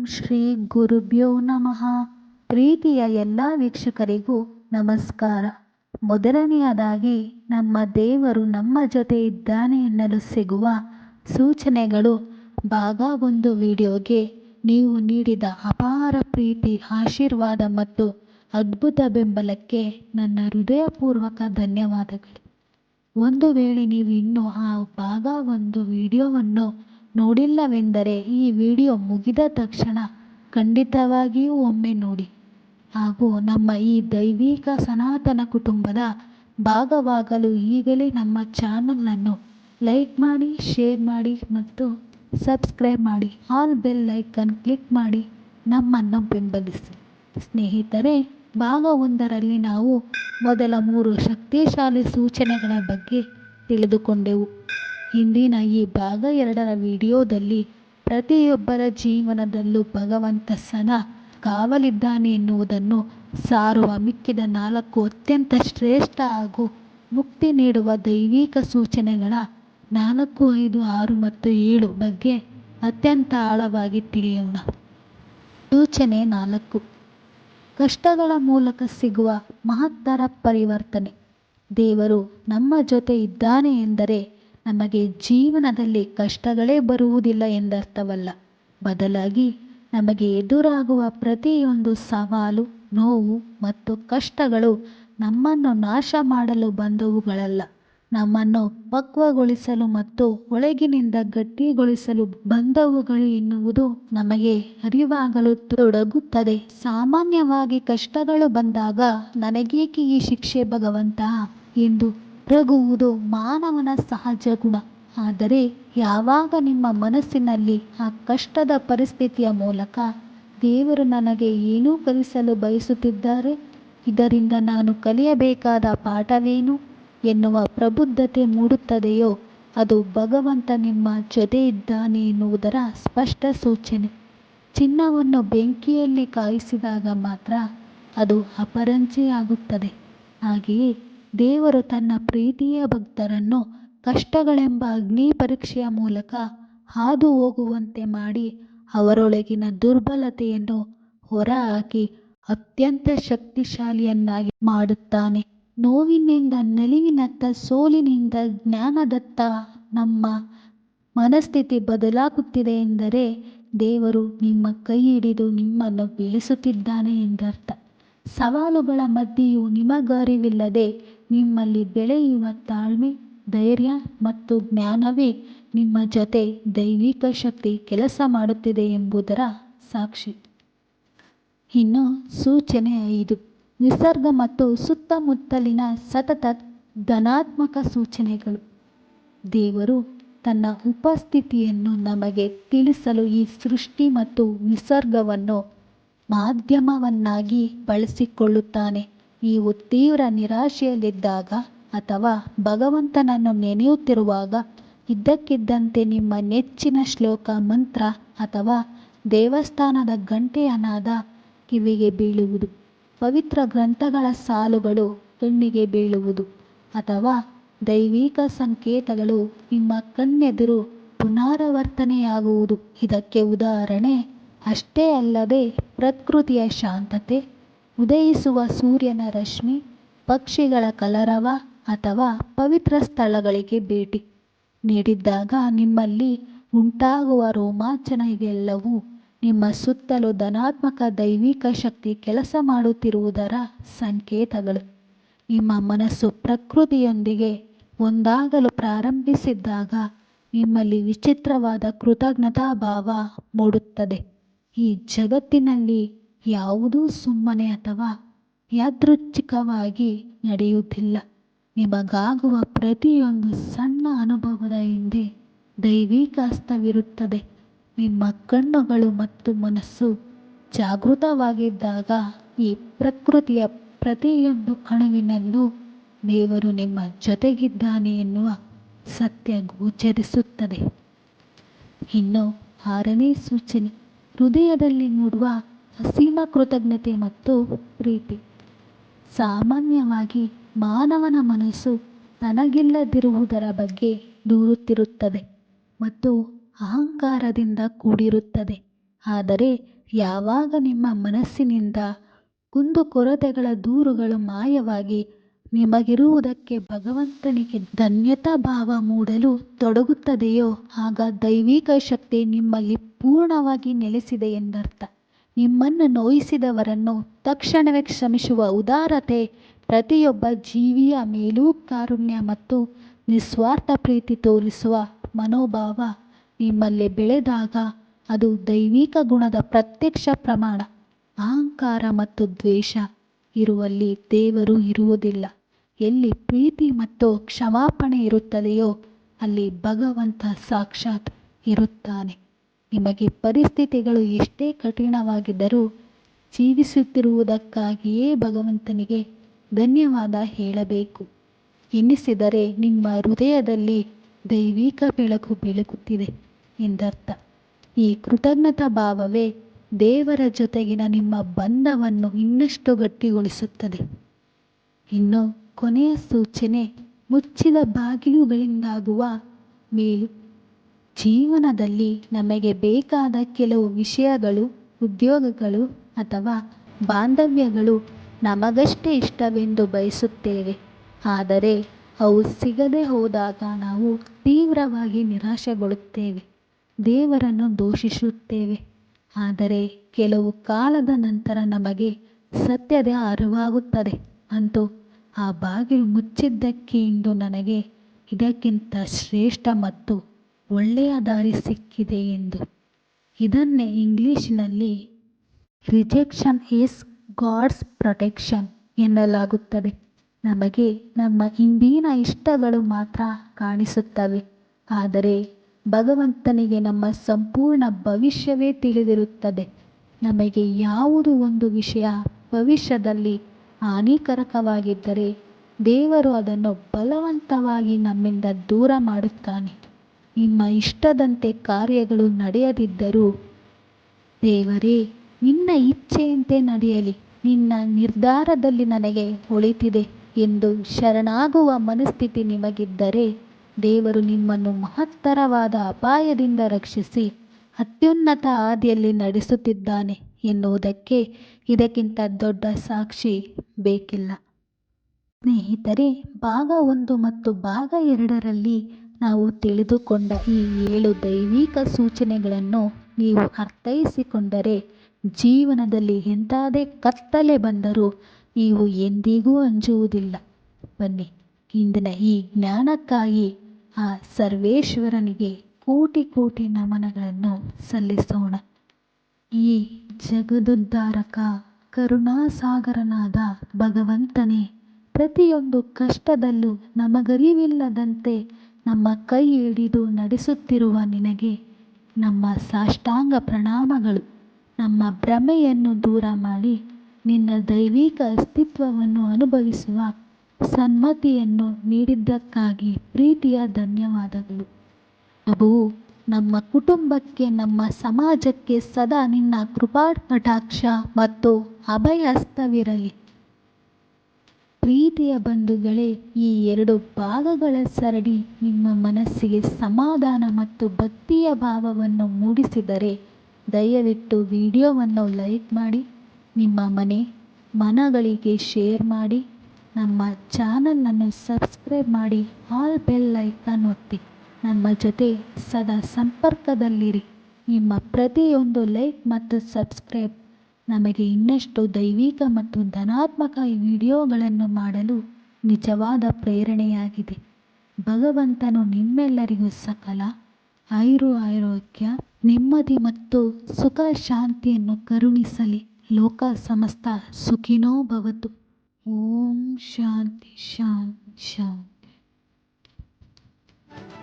ಶ್ರೀ ಗುರುಭ್ಯೋ ನಮಃ. ಪ್ರೀತಿಯ ಎಲ್ಲ ವೀಕ್ಷಕರಿಗೂ ನಮಸ್ಕಾರ. ಮೊದಲನೆಯದಾಗಿ ನಮ್ಮ ದೇವರು ನಮ್ಮ ಜೊತೆ ಇದ್ದಾನೆ ಎನ್ನಲು ಸಿಗುವ ಸೂಚನೆಗಳು ಭಾಗ 1 ವಿಡಿಯೋಗೆ ನೀವು ನೀಡಿದ ಅಪಾರ ಪ್ರೀತಿ, ಆಶೀರ್ವಾದ ಮತ್ತು ಅದ್ಭುತ ಬೆಂಬಲಕ್ಕೆ ನನ್ನ ಹೃದಯಪೂರ್ವಕ ಧನ್ಯವಾದಗಳು. ಒಂದು ವೇಳೆ ನೀವು ಇನ್ನೂ ಆ ಭಾಗ 1 ವಿಡಿಯೋವನ್ನು ನೋಡಿಲ್ಲವೆಂದರೆ ಈ ವಿಡಿಯೋ ಮುಗಿದ ತಕ್ಷಣ ಖಂಡಿತವಾಗಿಯೂ ಒಮ್ಮೆ ನೋಡಿ ಹಾಗೂ ನಮ್ಮ ಈ ದೈವಿಕ ಸನಾತನ ಕುಟುಂಬದ ಭಾಗವಾಗಲು ಈಗಲೇ ನಮ್ಮ ಚಾನಲನ್ನು ಲೈಕ್ ಮಾಡಿ, ಶೇರ್ ಮಾಡಿ ಮತ್ತು ಸಬ್ಸ್ಕ್ರೈಬ್ ಮಾಡಿ. ಆಲ್ ಬೆಲ್ ಐಕನ್ ಕ್ಲಿಕ್ ಮಾಡಿ ನಮ್ಮನ್ನು ಬೆಂಬಲಿಸಿ. ಸ್ನೇಹಿತರೆ, ಭಾಗ 1ರಲ್ಲಿ ನಾವು ಮೊದಲ 3 ಶಕ್ತಿಶಾಲಿ ಸೂಚನೆಗಳ ಬಗ್ಗೆ ತಿಳಿದುಕೊಂಡೆವು. ಇಂದಿನ ಈ ಭಾಗ 2ರ ವಿಡಿಯೋದಲ್ಲಿ ಪ್ರತಿಯೊಬ್ಬರ ಜೀವನದಲ್ಲೂ ಭಗವಂತ ಸದಾ ಕಾವಲಿದ್ದಾನೆ ಎನ್ನುವುದನ್ನು ಸಾರುವ ಮಿಕ್ಕಿದ 4 ಅತ್ಯಂತ ಶ್ರೇಷ್ಠ ಹಾಗೂ ಮುಕ್ತಿ ನೀಡುವ ದೈವಿಕ ಸೂಚನೆಗಳ 4, 5, 6 ಮತ್ತು 7 ಬಗ್ಗೆ ಅತ್ಯಂತ ಆಳವಾಗಿ ತಿಳಿಯೋಣ. ಸೂಚನೆ 4: ಕಷ್ಟಗಳ ಮೂಲಕ ಸಿಗುವ ಮಹತ್ತರ ಪರಿವರ್ತನೆ. ದೇವರು ನಮ್ಮ ಜೊತೆ ಇದ್ದಾನೆ ಎಂದರೆ ನಮಗೆ ಜೀವನದಲ್ಲಿ ಕಷ್ಟಗಳೇ ಬರುವುದಿಲ್ಲ ಎಂದರ್ಥವಲ್ಲ. ಬದಲಾಗಿ ನಮಗೆ ಎದುರಾಗುವ ಪ್ರತಿಯೊಂದು ಸವಾಲು, ನೋವು ಮತ್ತು ಕಷ್ಟಗಳು ನಮ್ಮನ್ನು ನಾಶ ಮಾಡಲು ಬಂದವುಗಳಲ್ಲ, ನಮ್ಮನ್ನು ಪಕ್ವಗೊಳಿಸಲು ಮತ್ತು ಒಳಗಿನಿಂದ ಗಟ್ಟಿಗೊಳಿಸಲು ಬಂದವುಗಳು ಎನ್ನುವುದು ನಮಗೆ ಅರಿವಾಗಲು ತೊಡಗುತ್ತದೆ. ಸಾಮಾನ್ಯವಾಗಿ ಕಷ್ಟಗಳು ಬಂದಾಗ ನನಗೇಕೆ ಈ ಶಿಕ್ಷೆ ಭಗವಂತ ಎಂದು ರಗುವುದು ಮಾನವನ ಸಹಜ ಗುಣ. ಆದರೆ ಯಾವಾಗ ನಿಮ್ಮ ಮನಸ್ಸಿನಲ್ಲಿ ಆ ಕಷ್ಟದ ಪರಿಸ್ಥಿತಿಯ ಮೂಲಕ ದೇವರು ನನಗೆ ಏನೂ ಕಲಿಸಲು ಬಯಸುತ್ತಿದ್ದಾರೆ, ಇದರಿಂದ ನಾನು ಕಲಿಯಬೇಕಾದ ಪಾಠವೇನು ಎನ್ನುವ ಪ್ರಬುದ್ಧತೆ ಮೂಡುತ್ತದೆಯೋ ಅದು ಭಗವಂತ ನಿಮ್ಮ ಜೊತೆ ಇದ್ದಾನೆ ಎನ್ನುವುದರ ಸ್ಪಷ್ಟ ಸೂಚನೆ. ಚಿನ್ನವನ್ನು ಬೆಂಕಿಯಲ್ಲಿ ಕಾಯಿಸಿದಾಗ ಮಾತ್ರ ಅದು ಅಪರಂಜಿಯಾಗುತ್ತದೆ. ಹಾಗೆಯೇ ದೇವರು ತನ್ನ ಪ್ರೀತಿಯ ಭಕ್ತರನ್ನು ಕಷ್ಟಗಳೆಂಬ ಅಗ್ನಿ ಪರೀಕ್ಷೆಯ ಮೂಲಕ ಹಾದು ಹೋಗುವಂತೆ ಮಾಡಿ ಅವರೊಳಗಿನ ದುರ್ಬಲತೆಯನ್ನು ಹೊರಹಾಕಿ ಅತ್ಯಂತ ಶಕ್ತಿಶಾಲಿಯನ್ನಾಗಿ ಮಾಡುತ್ತಾನೆ. ನೋವಿನಿಂದ ನಲಿವಿನತ್ತ, ಸೋಲಿನಿಂದ ಜ್ಞಾನದತ್ತ ನಮ್ಮ ಮನಸ್ಥಿತಿ ಬದಲಾಗುತ್ತಿದೆ ಎಂದರೆ ದೇವರು ನಿಮ್ಮ ಕೈ ಹಿಡಿದು ನಿಮ್ಮನ್ನು ಬೆಳೆಸುತ್ತಿದ್ದಾನೆ ಎಂದರ್ಥ. ಸವಾಲುಗಳ ಮಧ್ಯೆಯೂ ನಿಮಗರಿವಿಲ್ಲದೆ ನಿಮ್ಮಲ್ಲಿ ಬೆಳೆಯುವ ತಾಳ್ಮೆ, ಧೈರ್ಯ ಮತ್ತು ಜ್ಞಾನವೇ ನಿಮ್ಮ ಜೊತೆ ದೈವಿಕ ಶಕ್ತಿ ಕೆಲಸ ಮಾಡುತ್ತಿದೆ ಎಂಬುದರ ಸಾಕ್ಷಿ. ಇನ್ನು ಸೂಚನೆ 5: ನಿಸರ್ಗ ಮತ್ತು ಸುತ್ತಮುತ್ತಲಿನ ಸತತ ಧನಾತ್ಮಕ ಸೂಚನೆಗಳು. ದೇವರು ತನ್ನ ಉಪಸ್ಥಿತಿಯನ್ನು ನಮಗೆ ತಿಳಿಸಲು ಈ ಸೃಷ್ಟಿ ಮತ್ತು ನಿಸರ್ಗವನ್ನು ಮಾಧ್ಯಮವನ್ನಾಗಿ ಬಳಸಿಕೊಳ್ಳುತ್ತಾನೆ. ನೀವು ತೀವ್ರ ನಿರಾಶೆಯಲ್ಲಿದ್ದಾಗ ಅಥವಾ ಭಗವಂತನನ್ನು ನೆನೆಯುತ್ತಿರುವಾಗ ಇದ್ದಕ್ಕಿದ್ದಂತೆ ನಿಮ್ಮ ನೆಚ್ಚಿನ ಶ್ಲೋಕ, ಮಂತ್ರ ಅಥವಾ ದೇವಸ್ಥಾನದ ಗಂಟೆಯ ನಾದ ಕಿವಿಗೆ ಬೀಳುವುದು, ಪವಿತ್ರ ಗ್ರಂಥಗಳ ಸಾಲುಗಳು ಕಣ್ಣಿಗೆ ಬೀಳುವುದು ಅಥವಾ ದೈವಿಕ ಸಂಕೇತಗಳು ನಿಮ್ಮ ಕಣ್ಣೆದುರು ಪುನರಾವರ್ತನೆಯಾಗುವುದು ಇದಕ್ಕೆ ಉದಾಹರಣೆ. ಅಷ್ಟೇ ಅಲ್ಲದೆ ಪ್ರಕೃತಿಯ ಶಾಂತತೆ, ಉದಯಿಸುವ ಸೂರ್ಯನ ರಶ್ಮಿ, ಪಕ್ಷಿಗಳ ಕಲರವ ಅಥವಾ ಪವಿತ್ರ ಸ್ಥಳಗಳಿಗೆ ಭೇಟಿ ನೀಡಿದಾಗ ನಿಮ್ಮಲ್ಲಿ ಉಂಟಾಗುವ ರೋಮಾಂಚನ ಇವೆಲ್ಲವೂ ನಿಮ್ಮ ಸುತ್ತಲೂ ಧನಾತ್ಮಕ ದೈವಿಕ ಶಕ್ತಿ ಕೆಲಸ ಮಾಡುತ್ತಿರುವುದರ ಸಂಕೇತಗಳು. ನಿಮ್ಮ ಮನಸ್ಸು ಪ್ರಕೃತಿಯೊಂದಿಗೆ ಒಂದಾಗಲು ಪ್ರಾರಂಭಿಸಿದಾಗ ನಿಮ್ಮಲ್ಲಿ ವಿಚಿತ್ರವಾದ ಕೃತಜ್ಞತಾ ಭಾವ ಮೂಡುತ್ತದೆ. ಈ ಜಗತ್ತಿನಲ್ಲಿ ಯಾವುದೂ ಸುಮ್ಮನೆ ಅಥವಾ ಯಾದೃಚ್ಛಿಕವಾಗಿ ನಡೆಯುವುದಿಲ್ಲ. ನಿಮಗಾಗುವ ಪ್ರತಿಯೊಂದು ಸಣ್ಣ ಅನುಭವದ ಹಿಂದೆ ದೈವಿಕ ಹಸ್ತವಿರುತ್ತದೆ. ನಿಮ್ಮ ಕಣ್ಣುಗಳು ಮತ್ತು ಮನಸ್ಸು ಜಾಗೃತವಾಗಿದ್ದಾಗ ಈ ಪ್ರಕೃತಿಯ ಪ್ರತಿಯೊಂದು ಅಣುವಿನಲ್ಲೂ ದೇವರು ನಿಮ್ಮ ಜೊತೆಗಿದ್ದಾನೆ ಎನ್ನುವ ಸತ್ಯ ಗೋಚರಿಸುತ್ತದೆ. ಇನ್ನು 6ನೇ ಸೂಚನೆ: ಹೃದಯದಲ್ಲಿ ಮೂಡುವ ಅಸೀಮ ಕೃತಜ್ಞತೆ ಮತ್ತು ಪ್ರೀತಿ. ಸಾಮಾನ್ಯವಾಗಿ ಮಾನವನ ಮನಸ್ಸು ತನಗಿಲ್ಲದಿರುವುದರ ಬಗ್ಗೆ ದೂರುತ್ತಿರುತ್ತದೆ ಮತ್ತು ಅಹಂಕಾರದಿಂದ ಕೂಡಿರುತ್ತದೆ. ಆದರೆ ಯಾವಾಗ ನಿಮ್ಮ ಮನಸ್ಸಿನಿಂದ ಕುಂದುಕೊರತೆಗಳ ದೂರುಗಳು ಮಾಯವಾಗಿ ನಿಮಗಿರುವುದಕ್ಕೆ ಭಗವಂತನಿಗೆ ಧನ್ಯತಾ ಭಾವ ಮೂಡಲು ತೊಡಗುತ್ತದೆಯೋ ಆಗ ದೈವಿಕ ಶಕ್ತಿ ನಿಮ್ಮಲ್ಲಿ ಪೂರ್ಣವಾಗಿ ನೆಲೆಸಿದೆ ಎಂದರ್ಥ. ನಿಮ್ಮನ್ನು ನೋಯಿಸಿದವರನ್ನು ತಕ್ಷಣವೇ ಕ್ಷಮಿಸುವ ಉದಾರತೆ, ಪ್ರತಿಯೊಬ್ಬ ಜೀವಿಯ ಮೇಲೂ ಕಾರುಣ್ಯ ಮತ್ತು ನಿಸ್ವಾರ್ಥ ಪ್ರೀತಿ ತೋರಿಸುವ ಮನೋಭಾವ ನಿಮ್ಮಲ್ಲಿ ಬೆಳೆದಾಗ ಅದು ದೈವಿಕ ಗುಣದ ಪ್ರತ್ಯಕ್ಷ ಪ್ರಮಾಣ. ಅಹಂಕಾರ ಮತ್ತು ದ್ವೇಷ ಇರುವಲ್ಲಿ ದೇವರು ಇರುವುದಿಲ್ಲ. ಎಲ್ಲಿ ಪ್ರೀತಿ ಮತ್ತು ಕ್ಷಮಾಪಣೆ ಇರುತ್ತದೆಯೋ ಅಲ್ಲಿ ಭಗವಂತ ಸಾಕ್ಷಾತ್ ಇರುತ್ತಾನೆ. ನಿಮಗೆ ಪರಿಸ್ಥಿತಿಗಳು ಎಷ್ಟೇ ಕಠಿಣವಾಗಿದ್ದರೂ ಜೀವಿಸುತ್ತಿರುವುದಕ್ಕಾಗಿಯೇ ಭಗವಂತನಿಗೆ ಧನ್ಯವಾದ ಹೇಳಬೇಕು ಎನ್ನಿಸಿದರೆ ನಿಮ್ಮ ಹೃದಯದಲ್ಲಿ ದೈವಿಕ ಬೆಳಕು ಬೆಳಗುತ್ತಿದೆ ಎಂದರ್ಥ. ಈ ಕೃತಜ್ಞತಾ ಭಾವವೇ ದೇವರ ಜೊತೆಗಿನ ನಿಮ್ಮ ಬಂಧವನ್ನು ಇನ್ನಷ್ಟು ಗಟ್ಟಿಗೊಳಿಸುತ್ತದೆ. ಇನ್ನು ಕೊನೆಯ ಸೂಚನೆ, ಮುಚ್ಚಿದ ಬಾಗಿಲುಗಳಿಂದಾಗುವ ಮೇಲು. ಜೀವನದಲ್ಲಿ ನಮಗೆ ಬೇಕಾದ ಕೆಲವು ವಿಷಯಗಳು, ಉದ್ಯೋಗಗಳು ಅಥವಾ ಬಾಂಧವ್ಯಗಳು ನಮಗಷ್ಟೇ ಇಷ್ಟವೆಂದು ಬಯಸುತ್ತೇವೆ. ಆದರೆ ಅವು ಸಿಗದೆ ಹೋದಾಗ ನಾವು ತೀವ್ರವಾಗಿ ನಿರಾಶೆಗೊಳ್ಳುತ್ತೇವೆ, ದೇವರನ್ನು ದೂಷಿಸುತ್ತೇವೆ. ಆದರೆ ಕೆಲವು ಕಾಲದ ನಂತರ ನಮಗೆ ಸತ್ಯದ ಅರಿವಾಗುತ್ತದೆ, ಅಂತೂ ಆ ಬಾಗಿಲು ಮುಚ್ಚಿದ್ದಕ್ಕೆ ಇಂದು ನನಗೆ ಇದಕ್ಕಿಂತ ಶ್ರೇಷ್ಠ ಮತ್ತು ಒಳ್ಳೆಯ ದಾರಿ ಸಿಕ್ಕಿದೆ ಎಂದು. ಇದನ್ನೇ ಇಂಗ್ಲಿಷಿನಲ್ಲಿ ರಿಜೆಕ್ಷನ್ ಈಸ್ ಗಾಡ್ಸ್ ಪ್ರೊಟೆಕ್ಷನ್ ಎನ್ನಲಾಗುತ್ತದೆ. ನಮಗೆ ನಮ್ಮ ಹಿಂದಿನ ಇಷ್ಟಗಳು ಮಾತ್ರ ಕಾಣಿಸುತ್ತವೆ, ಆದರೆ ಭಗವಂತನಿಗೆ ನಮ್ಮ ಸಂಪೂರ್ಣ ಭವಿಷ್ಯವೇ ತಿಳಿದಿರುತ್ತದೆ. ನಮಗೆ ಯಾವುದೋ ಒಂದು ವಿಷಯ ಭವಿಷ್ಯದಲ್ಲಿ ಹಾನಿಕರವಾಗಿದ್ದರೆ ದೇವರು ಅದನ್ನು ಬಲವಂತವಾಗಿ ನಮ್ಮಿಂದ ದೂರ ಮಾಡುತ್ತಾನೆ. ನಿಮ್ಮ ಇಷ್ಟದಂತೆ ಕಾರ್ಯಗಳು ನಡೆಯದಿದ್ದರೂ ದೇವರೇ ನಿನ್ನ ಇಚ್ಛೆಯಂತೆ ನಡೆಯಲಿ, ನಿನ್ನ ನಿರ್ಧಾರದಲ್ಲಿ ನನಗೆ ಒಳಿತಿದೆ ಎಂದು ಶರಣಾಗುವ ಮನಸ್ಥಿತಿ ನಿಮಗಿದ್ದರೆ ದೇವರು ನಿಮ್ಮನ್ನು ಮಹತ್ತರವಾದ ಅಪಾಯದಿಂದ ರಕ್ಷಿಸಿ ಅತ್ಯುನ್ನತ ಹಾದಿಯಲ್ಲಿ ನಡೆಸುತ್ತಿದ್ದಾನೆ ಎನ್ನುವುದಕ್ಕೆ ಇದಕ್ಕಿಂತ ದೊಡ್ಡ ಸಾಕ್ಷಿ ಬೇಕಿಲ್ಲ. ಸ್ನೇಹಿತರೆ, ಭಾಗ 1 ಮತ್ತು ಭಾಗ 2ರಲ್ಲಿ ನಾವು ತಿಳಿದುಕೊಂಡ ಈ 7 ದೈವಿಕ ಸೂಚನೆಗಳನ್ನು ನೀವು ಅರ್ಥೈಸಿಕೊಂಡರೆ ಜೀವನದಲ್ಲಿ ಎಂಥದೇ ಕತ್ತಲೆ ಬಂದರೂ ನೀವು ಎಂದಿಗೂ ಅಂಜುವುದಿಲ್ಲ. ಬನ್ನಿ, ಇಂದಿನ ಈ ಜ್ಞಾನಕ್ಕಾಗಿ ಆ ಸರ್ವೇಶ್ವರನಿಗೆ ಕೋಟಿ ಕೋಟಿ ನಮನಗಳನ್ನು ಸಲ್ಲಿಸೋಣ. ಈ ಜಗದುದ್ಧಾರಕ ಕರುಣಾಸಾಗರನಾದ ಭಗವಂತನೇ, ಪ್ರತಿಯೊಂದು ಕಷ್ಟದಲ್ಲೂ ನಮಗರಿವಿಲ್ಲದಂತೆ ನಮ್ಮ ಕೈ ಹಿಡಿದು ನಡೆಸುತ್ತಿರುವ ನಿನಗೆ ನಮ್ಮ ಸಾಷ್ಟಾಂಗ ಪ್ರಣಾಮಗಳು. ನಮ್ಮ ಭ್ರಮೆಯನ್ನು ದೂರ ಮಾಡಿ ನಿನ್ನ ದೈವಿಕ ಅಸ್ತಿತ್ವವನ್ನು ಅನುಭವಿಸುವ ಸನ್ಮತಿಯನ್ನು ನೀಡಿದ್ದಕ್ಕಾಗಿ ಪ್ರೀತಿಯ ಧನ್ಯವಾದಗಳು. ಪ್ರಭು, ನಮ್ಮ ಕುಟುಂಬಕ್ಕೆ, ನಮ್ಮ ಸಮಾಜಕ್ಕೆ ಸದಾ ನಿನ್ನ ಕೃಪಾಕಟಾಕ್ಷ ಮತ್ತು ಅಭಯ ಹಸ್ತವಿರಲಿ. ಪ್ರೀತಿಯ ಬಂಧುಗಳೇ, ಈ 2 ಭಾಗಗಳ ಸರಣಿ ನಿಮ್ಮ ಮನಸ್ಸಿಗೆ ಸಮಾಧಾನ ಮತ್ತು ಭಕ್ತಿಯ ಭಾವವನ್ನು ಮೂಡಿಸಿದರೆ ದಯವಿಟ್ಟು ವಿಡಿಯೋವನ್ನು ಲೈಕ್ ಮಾಡಿ, ನಿಮ್ಮ ಮನಗಳಿಗೆ ಶೇರ್ ಮಾಡಿ, ನಮ್ಮ ಚಾನಲನ್ನು ಸಬ್ಸ್ಕ್ರೈಬ್ ಮಾಡಿ, ಆಲ್ ಬೆಲ್ ಐಕಾನ್ ಒತ್ತಿ ನಮ್ಮ ಜೊತೆ ಸದಾ ಸಂಪರ್ಕದಲ್ಲಿರಿ. ನಿಮ್ಮ ಪ್ರತಿಯೊಂದು ಲೈಕ್ ಮತ್ತು ಸಬ್ಸ್ಕ್ರೈಬ್ ನಮಗೆ ಇನ್ನಷ್ಟು ದೈವಿಕ ಮತ್ತು ಧನಾತ್ಮಕ ವಿಡಿಯೋಗಳನ್ನು ಮಾಡಲು ನಿಜವಾದ ಪ್ರೇರಣೆಯಾಗಿದೆ. ಭಗವಂತನು ನಿಮ್ಮೆಲ್ಲರಿಗೂ ಸಕಲ ಆಯುರಾರೋಗ್ಯ, ನೆಮ್ಮದಿ ಮತ್ತು ಸುಖ ಶಾಂತಿಯನ್ನು ಕರುಣಿಸಲಿ. ಲೋಕ ಸಮಸ್ತ ಸುಖಿನೋ ಭವತು. ಓಂ ಶಾಂತಿ ಶಾಂತಿ ಶಾಂತಿ.